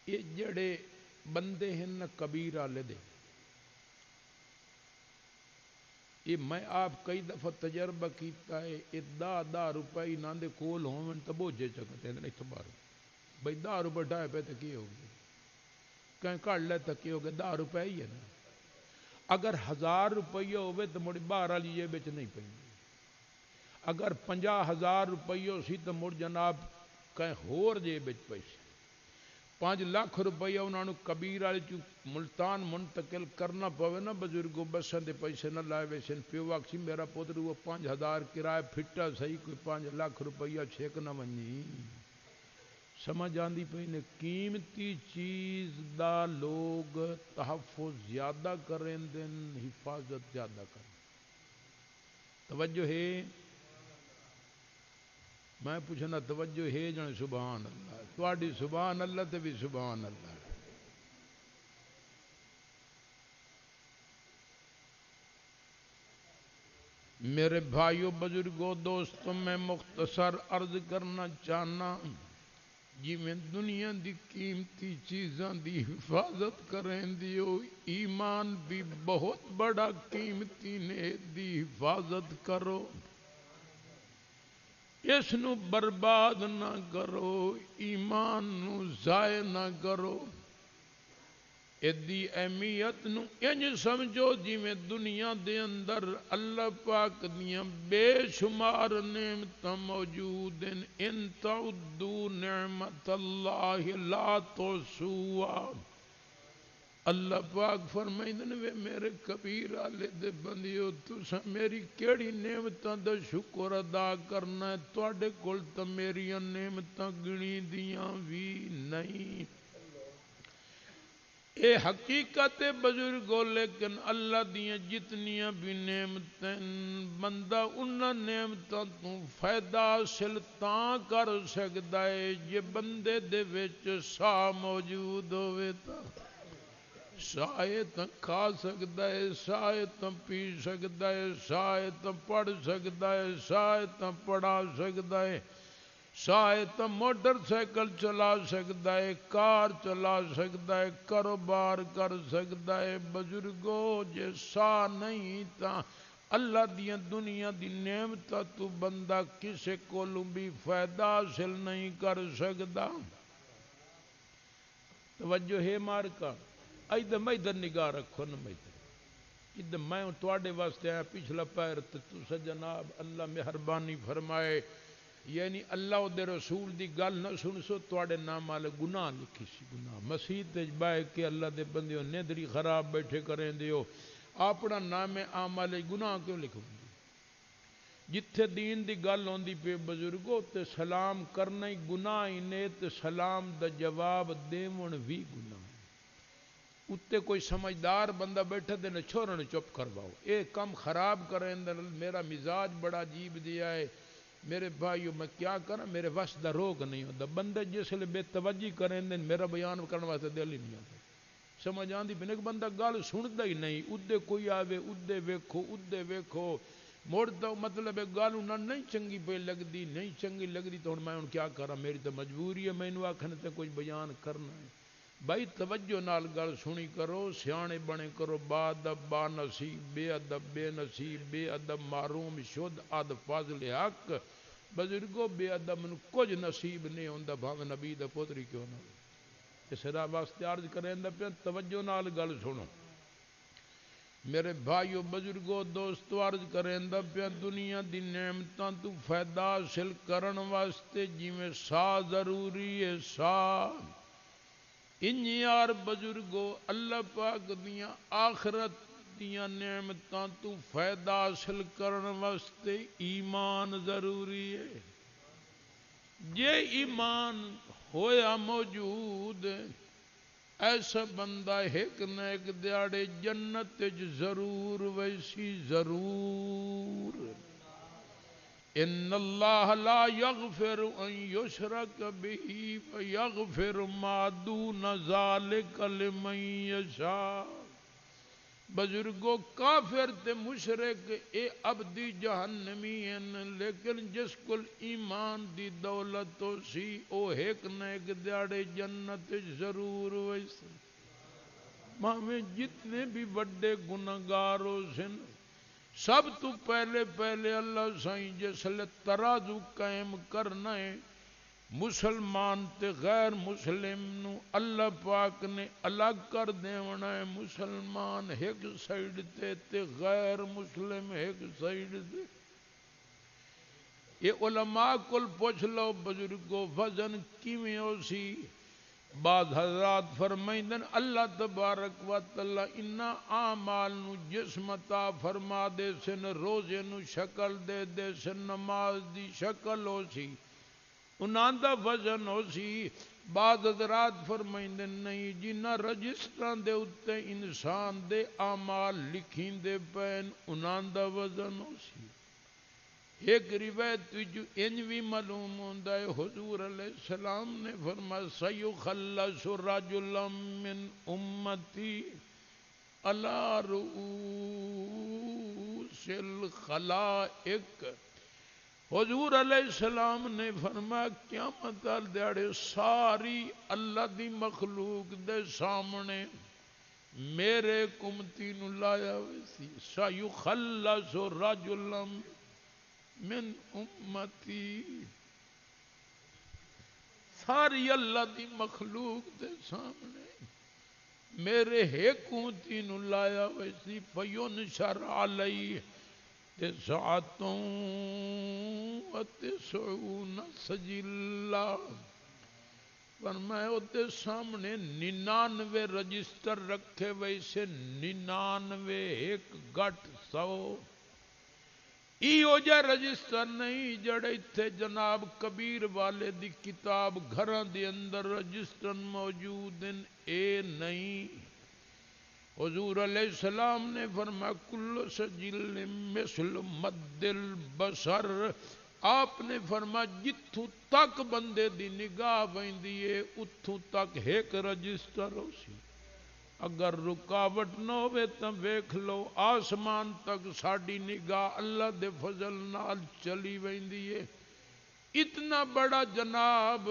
یہ جڑے بندے ہیں نا کبیر والے دے، یہ میں آپ کئی دفعہ تجربہ کیتا ہے، یہ 10 روپے نہ دے کول ہون تو بوجھے چکتے ہیں اتوں باہر بھائی 10 روپے ڈھائے پہ تو کی ہو گیا، کہیں کڑ لے تو کی ہو گیا، 10 روپے ہی ہے نا۔ اگر 1000 روپیہ ہوئے تو مڑ باہر والی جیب وچ نہیں پہ، اگر 50,000 روپیہ سی تو مڑ جناب کہیں ہور جیب وچ پیسے، 5 لاکھ روپیہ انہوں نے کبیر والے چ ملتان منتقل کرنا پوے نا بزرگوں، بساں دے پیسے نہ لائے ویسن، پیو آکسی میرا پتر وہ 5,000 کرایہ پھٹا صحیح، کوئی 5 لاکھ روپیہ چھیک نہ ونی، سمجھ آندی پئی نے۔ قیمتی چیز دا لوگ تحفظ زیادہ کریں دن، حفاظت زیادہ کریں، توجہ ہے؟ میں پوچھنا توجہ ہے جن؟ سبحان اللہ، تواڈی سبحان اللہ تے بھی سبحان اللہ۔ میرے بھائیوں بزرگوں دوستوں، میں مختصر عرض کرنا چاہنا، جی میں دنیا دی قیمتی چیزاں دی حفاظت کریں دیو، ایمان بھی بہت بڑا قیمتی نے، دی حفاظت کرو، اس نو برباد نہ کرو، ایمان نو ضائع نہ کرو، ایدی اہمیت نو انج سمجھو جی میں دنیا دے اندر اللہ پاک دیاں بے شمار نعمتاں موجود ہیں، ان تعدوا نعمت اللہ لا تحصوها، اللہ پاک فرمائندے نے وے میرے کبیر والے دے بندیو، تساں میری کیڑی نعمتاں دا شکر ادا کرنا ہے، تواڈے کول تے میری نعمتاں گنی دیاں وی نہیں۔ اے حقیقت بزرگو، لیکن اللہ دیاں جتنیاں بھی نعمتیں، بندہ انہاں نعمتاں تو فائدہ حاصل تاں کر سکدا ہے جے بندے دے وچ ساہ موجود ہوئے، تا ساہ تاں کھا سکدا ہے، ساہ تاں پی سکدا ہے، ساہ تاں پڑھ سکدا ہے، ساہ تاں پڑھا سکدا ہے، شاید موٹر سائیکل چلا سکتا ہے، کار چلا سکتا ہے، کاروبار کر سکتا ہے۔ بزرگو جے سا نہیں تا اللہ دیاں دنیا دی نعمتاں تو بندہ کسے کولوں بھی فائدہ حاصل نہیں کر سکتا۔ توجہ ہے مارکا؟ ادھر نگاہ رکھو نا، ادھر میں تواڈے واسطے آیا پچھلا پیر تے تسا جناب اللہ مہربانی فرمائے، یعنی اللہ دے رسول دی گل نہ سن سو، تواڈے نام والے گناہ لکھی سی، گناہ مسیت وچ بیٹھ کے اللہ دے بندیو نیندری خراب بیٹھے کریں دیو، اپنا نام اعمال گناہ کیوں لکھو؟ جتھے دین دی گل ہوندی پے بزرگو تے سلام کرنا ہی گناہ ہی نے، تے سلام دا جواب دیون بھی گناہ ہے۔ اتے کوئی سمجھدار بندہ بیٹھا دے نہ چھوڑن چپ کرواؤ، اے کم خراب کریں دے، میرا مزاج بڑا عجیب دیا ہے، میرے بھائیو میں کیا کرا، میرے وس دا روگ نہیں ہوتا، بندے جس لئے بے توجہ کریں دے میرا بیان کرنے واسطے دل ہی نہیں آتا، سمجھ آندی پہ ایک بندہ گل سندا ہی نہیں، ادے کوئی آوے ادے ویکھو مڑ تو مطلب گل انہاں نہیں چنگی پہ لگدی، نہیں چنگی لگدی تو ہن میں کیا کرا، میری تو مجبوری ہے مینوں آکھن تے کچھ بیان کرنا ہے۔ بھائی توجہ نال گل سنی کرو، سیانے بنے کرو، با ادب با نصیب، بے ادب بے نصیب، بے ادب معروم شد اد فضل حق، بزرگو بے ادب من کچھ نصیب نہیں ہوندا، بھاویں نبی دا پوتری کیوں نہ ہو۔ اس را واسطے عرض کریں دا پیا توجہ نال گل سنو میرے بھائیو بزرگو دوستو، عرض کریں دا پیا دنیا دی نعمتاں تو فائدہ حاصل کرن واسطے جویں سا ضروری ہے، سا یار بزرگو اللہ پاک دیاں آخرت دیاں نعمتاں تو فائدہ حاصل کرن واسطے ایمان ضروری ہے۔ جے ایمان ہویا موجود ایسا بندہ ایک نہ ایک دیاڑے جنت ضرور ویسی ضرور۔ ان اللہ لا یغفر ان یشرک به ویغفر ما دون ذلک لمن یشاء، بزرگو کافر تے مشرک اے عبدی جہنمی ہیں، لیکن جس کل ایمان دی دولت ہو سی او ایک نہ ایک دیاڑے جنت ضرور ویس۔ ماں جتنے بھی بڑے گناہگار ہو سن، سب تو پہلے پہلے اللہ سائیں جسل ترازو قائم کرنا ہے، مسلمان تے غیر مسلم نو اللہ پاک نے الگ کر دیونا ہے، مسلمان ایک سائیڈ تے غیر مسلم ایک سائیڈ تے۔ یہ علماء کل پوچھ لو بزرگو وزن کیویں ہو سی؟ بعض حضرات فرمائندن اللہ تبارک و تعالی انہاں اعمال نو جسم عطا فرما دے سن، روزے نو شکل دے دے سن، نماز دی شکل ہو سی، انہاں دا وزن ہو سی۔ بعض حضرات فرمائندے نہیں جنہ رجسٹراں دے اتے انسان دے اعمال لکھیں دے پین انہاں دا وزن ہو سی۔ ایک روایت جو انج بھی معلوم ہوندا ہے حضور علیہ السلام نے فرمایا سیخلص رجلا من امتی علی رؤوس الخلائق۔ حضور علیہ السلام نے فرمایا قیامت والے دیہڑے ساری اللہ دی مخلوق دے سامنے میرے امتی نو لایا ویسی، سیخلص رجلا من امتی، ساری اللہ دی مخلوق دے سامنے میرے ایک امتی نو لایا ویسی، فینشر علیہ تسعۃ و تسعون سجلا، فرمایا اوتے سامنے 99 رجسٹر رکھے ویسے 99 ایک گھٹ 100۔ ایو جا رجسٹر نہیں جڑے اتھے جناب کبیر والے دی کتاب گھراں دے اندر رجسٹر موجود ہیں، اے نہیں۔ حضور علیہ السلام نے فرمایا کل سجل مثل مد البصر، آپ نے فرمایا جتھوں تک بندے دی نگاہ ویندی ہے اتھوں تک ایک رجسٹر ہو سی۔ اگر رکاوٹ نہ ہوئے تو ویکھ لو آسمان تک ساڈی نگاہ اللہ دے فضل نال چلی ویندی ہے۔ اتنا بڑا جناب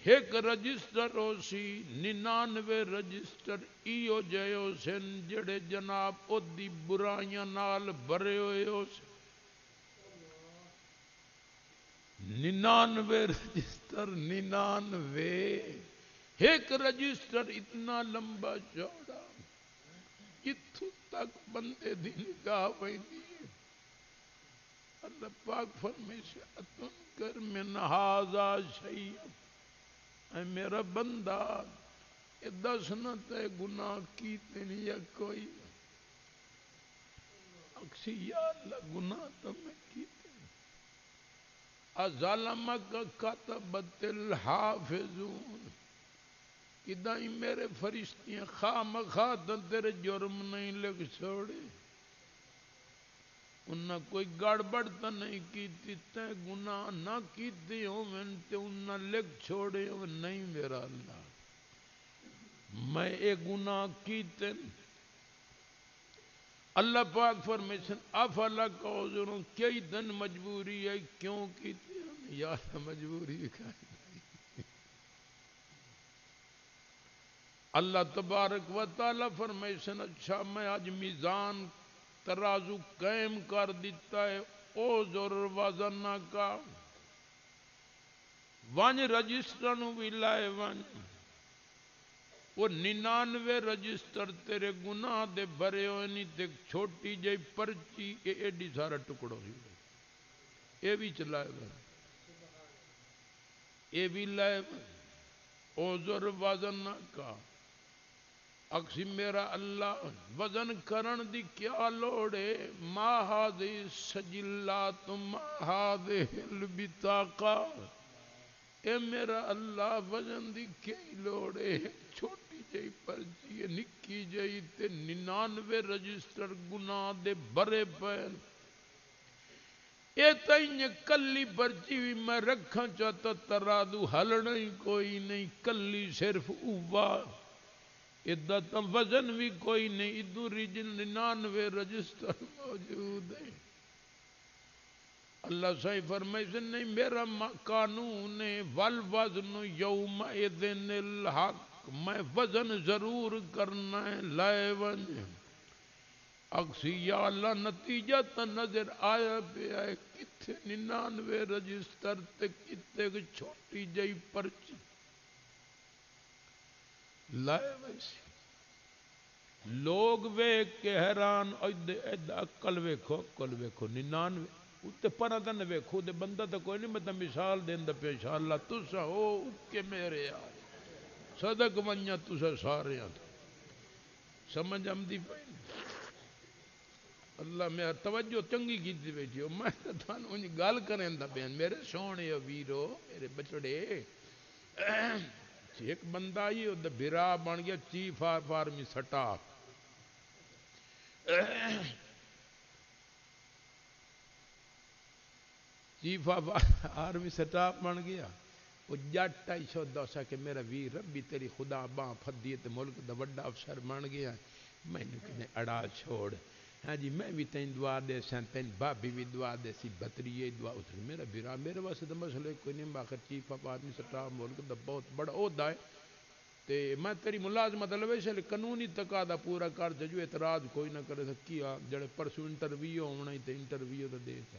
ایک رجسٹر ہو سی، 99 رجسٹر ایو جے ہو سن جڑے جناب او دی برائیاں نال بھرے ہوئے ہو سن۔ 99 رجسٹر 99 ایک رجسٹر اتنا لمبا چوڑا جتھوں تک بندے دی نگاہ ویندی ہے۔ اللہ پاک فرمائے سے اتن کر من ھذا شیئا، اے میرا بندہ اے دس نہ تے گناہ کیتے نہیں یا کوئی؟ اکسی یا اللہ گناہ تو میں کیتے نہیں۔ اظلمک کتبت الحافظون، کدائی میرے فرشتیاں خواہ مخواہ تیرے جرم نہیں لکھ چھوڑے، انہاں کوئی گڑبڑ تو نہیں کیتی، تے گناہ نہ کیتے ہوئن تے انہاں لکھ چھوڑے ہوئن نہیں میرا اللہ، میں اے گناہ کیتے۔ اللہ پاک فرمیشن افلک عذر، کئی دن مجبوری ہے کیوں کیتے ہیں؟ یا مجبوری کھائی۔ اللہ تبارک و تعالی فرمیشن اچھا میں آج میزان ترازو قائم کر دیتا ہے، اوزر وزن کا ون رجسٹر نو بھی لائے ون، وہ 99 رجسٹر تیرے گناہ دے بھرے ہوئے نہیں، تے چھوٹی جی پرچی ایڈی سارا ٹکڑو ہی اے بھی چلائے ون، اے بھی لائے ون، اوزر وزن کا اکسی میرا اللہ وزن کرن دی کیا لوڑے، ما ہادی سجلات ما ہادی البطاقہ، اے میرا اللہ وزن دی کئی لوڑے، چھوٹی جئی پرچی ہے نکی جئی تے 99 رجسٹر گناہ دے برے پین، اے تائیں کلی پرچی بھی میں رکھاں چاہتا ترادو ہلنا ہی کوئی نہیں، کلی صرف اوہ ادھا وزن بھی کوئی نہیں، ادھو ریجن 99 رجسٹر موجود ہے۔ اللہ صحیح فرمائی سے نہیں میرا قانون ہے والوزن یومئذن الحق، میں وزن ضرور کرنا ہے لائے ونج اکسی یا اللہ نتیجہ تا نظر آیا پہ آئے کتھے 99 رجسٹر تے کتھے چھوٹی جائی پرچی لائے ویسی لوگ ویک کے حیران اکل ویکھو 99 اتے پرہ دا نہ ویکھو دے بندہ تا کوئی نہیں، میں مثال دین دا پہ انشاءاللہ تسا ہو اکے میرے آئے صدق ونیا تسا سارے ہیں سمجھ آمدی پئی اللہ میں توجہ چنگی کیتی بیٹھی ہو، میں تھانوں انہی گال کریں دا بیان میرے سونے ویرو میرے بچڑے ایک بندہ آئی وہ بھرا بن گیا chief army staff chief army staff بن گیا وہ جٹ آئی سودا اسا کہ میرا ویر ربی تیری خدا باں پھدی تے ملک دا وڈا افسر بن گیا میں نے کہنے اڑا چھوڑ ہاں جی میں بھی تین دعا دے سن تین بابی بھی دعا دے سی بطریے دعا اتری میرا بیرا میرے واسطے تو مسئلے کوئی نہیں باخر چیف آف آرمی سٹاف ملک دا بہت بڑا عہدہ ہے تے میں تیری ملازمت لوے سے قانونی تقاضا پورا کر جو اعتراض کوئی نہ کرے کیا جڑے پرسوں انٹرویو ہونا ہی تے انٹرویو تو دے چا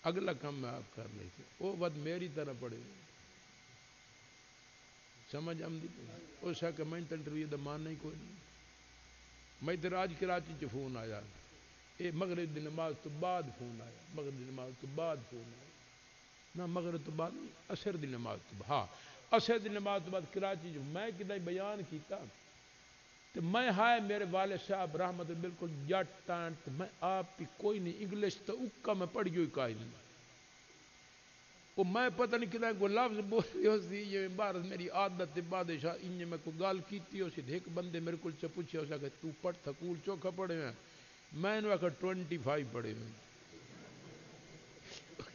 اگلا کام میں آپ کر لے تھے وہ ود میری طرح پڑے سمجھ آمدی پئی اس کہ میں انٹرویو دا مان نہیں کوئی نہیں میں تے آج کراچی چ فون آیا اے مغرب دی نماز تو بعد فون آیا مغرب دی نماز تو بعد فون آیا نہ مغرب تو بعد عصر دی نماز تو ہاں عصر دی نماز تو بعد کراچی جو میں کدھر بیان کیتا تو میں ہائے میرے والد صاحب رحمت بالکل جٹ ٹانٹ میں آپ کی کوئی نہیں انگلش تو اکا میں پڑھی ہوئی کائی نہیں وہ میں پتہ نہیں کدھر کوئی لفظ بولی ہو سی یہ بارت میری عادت بادشاہ انجھے میں کوئی گال کیتی ہو سی ایک بندے میرے کل سے پوچھے ہو سا کہ تو پڑھ تھکول چوکھا پڑھے ہیں میں نے وقت 25 پڑھے ہیں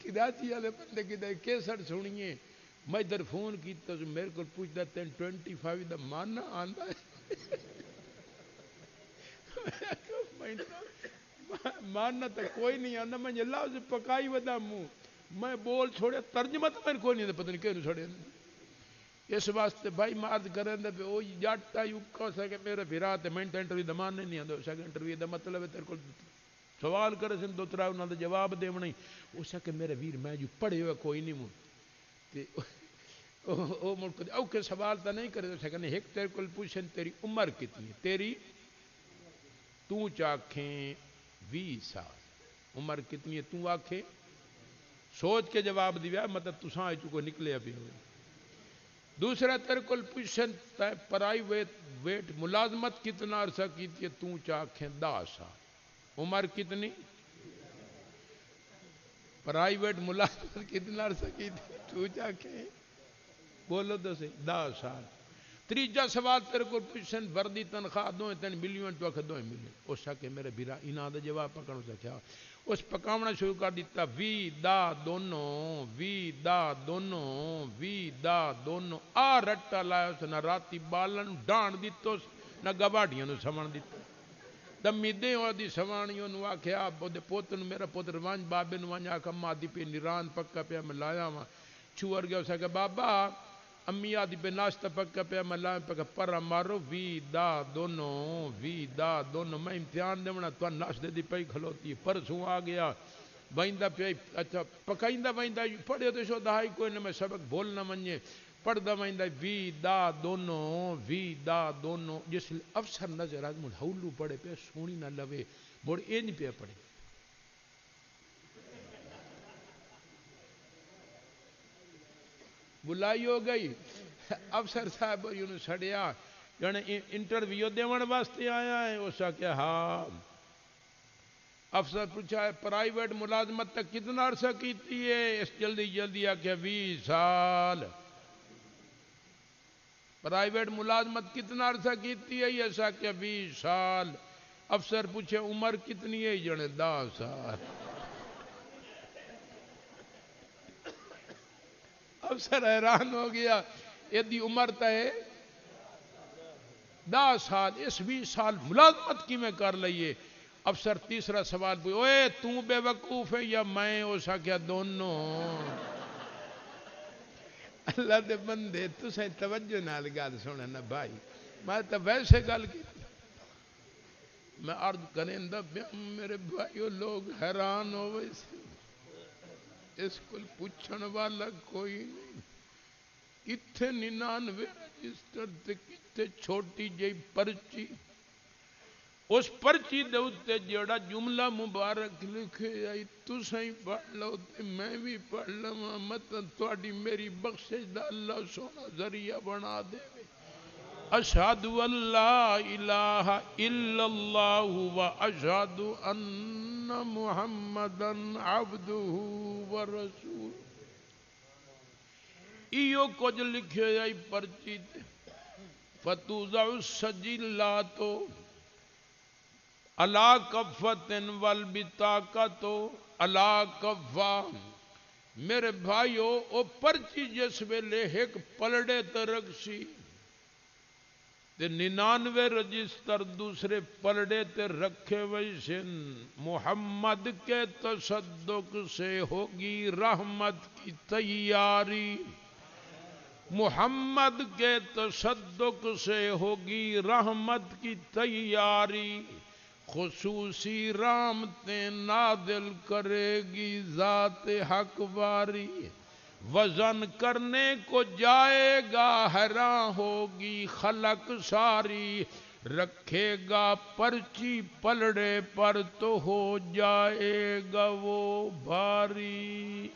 کدھر چیئے والے بندے کدھر کیسٹ سنیے میں ادھر فون کیتا تو میرے کو پوچھتا تین 25 دا ماننا آندا ہے ماننا تو کوئی نہیں آندا میں یہ لفظ پکائی ودا منہ میں بول چھوڑے ترجمہ تو میں کوئی نہیں پتہ نہیں کہنے چھوڑے اس واسطے بھائی مارد کریں دے پہ او جاٹا یوکا سکے میرے بھرا تے میں انٹرویو دا ماننے نہیں آندا سکے انٹرویو دا مطلب ہے تیرے کو سوال کرے سن دو ترا انہاں دا جواب دے نہیں او سکے میرے ویر میں جو پڑھے ہوئے کوئی نہیں مون تے او ملک او کے سوال تا نہیں کرے سکے نہیں ایک تیرے کو پوچھن تیری عمر کتنی ہے تیری تو چاکھیں 20 سال عمر کتنی ہے تو آکھیں سوچ کے جواب دیا مطلب تساں آئی چکو نکلے ابھی ہوئے دوسرا تیرے کو پوچھن پرائیویٹ ملازمت کتنا عرصہ کیتی ہے تو چاکھیں 10 سال عمر کتنی پرائیویٹ ملازمت کتنا عرصہ کیتی ہے تو چاکھیں بولو تو صحیح 10 سال تیجا سوال تیرے کو پوچھن وردی تنخواہ دوئیں تین ملین تو آکھے 2 ملین اس سکے میرے بیرا انہاں دا جواب پکڑوں سے کیا اس پکاونا شروع کر دیتا وی دا دونوں آ رٹا لایا اس نہ راتی بالن ڈان دیتو نہ گواڑیاں نو سمن دیتا دمی دے ہو دی سوانیوں نو آکھے آپ دے پوتن میرا پوتر وانج بابے نو وانج آکھا ماں دی پہ نیران پکا پہ میں لایا ہاں چھوڑ گیا اسے کہ بابا امی آدھی پہ ناشتہ پکا پہ میں لایا پکا پرہ مارو وی دا دونوں میں امتحان دے منا تو ناشتے دی پہ کھلوتی پرسوں آ گیا وائندہ پہ اچھا پکائندہ وائندہ پڑھے تو شو دہائی کوئی نہ میں سبق بولنا منجے پڑھدا وائندہ وی دا دونوں جس افسر نظر آج مجھ ہولو پڑھے پہ سونی نہ لوے مڑ اینج پہ پڑھے بلائی ہو گئی افسر صاحب یوں سڑیا یعنی انٹرویو دیون واسطے آیا ہے اسا کہ ہاں افسر پوچھا ہے پرائیویٹ ملازمت تک کتنا عرصہ کیتی ہے اس جلدی آکھیا 20 سال پرائیویٹ ملازمت کتنا عرصہ کیتی ہے ایسا کہ 20 سال افسر پوچھے عمر کتنی ہے جنے 10 سال افسر حیران ہو گیا یہ دی عمر تا ہے 10 سال اس 20 سال ملازمت کی میں کر لئیے. افسر تیسرا سوال پوچھ اوے تو بے وقوف ہے یا میں ہو سکیا دونوں. اللہ دے بندے تسیں توجہ نال گل سننا بھائی میں تو ویسے گل کی میں عرض کریں دا میرے بھائیو لوگ حیران ہوئے اس کو پوچھن والا کوئی نہیں. کتھے 99 رجسٹر تے کتھے چھوٹی جی پرچی اس پرچی دے اتے جڑا جملہ مبارک لکھے آئی تسیں پڑھ لو تے میں بھی پڑھ لوں مطلب تواڈی میری بخشش دا اللہ سونا ذریعہ بنا دے. اشہد ان لا الہ الا اللہ و اشہد ان محمدا عبدہ و رسول. ایو کچھ لکھے آئی پرچی تے فتوضع السجلات علا کفت والبطاقت علا کفا. میرے بھائیو او پرچی جس ویلے ایک پلڑے تے رکھسی تے 99 رجسٹر دوسرے پلڑے تے رکھے ویسن. محمد کے تصدق سے ہوگی رحمت کی تیاری. محمد کے تصدق سے ہوگی رحمت کی تیاری. خصوصی رحمتیں نازل کرے گی ذات حق باری. وزن کرنے کو جائے گا حیران ہوگی خلق ساری. رکھے گا پرچی پلڑے پر تو ہو جائے گا وہ بھاری.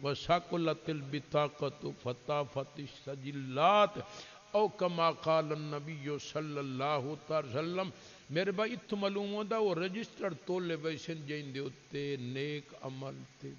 وَسَقُلَتِ الْبِطَاقَةُ فَطَافَتِ السَّجِلَّاتِ او کما قال النبی صلی اللہ علیہ وسلم. میرے بھائی اتھ معلوم ہوتا وہ رجسٹر تولے ویسن جائیں دے اتے نیک عمل تے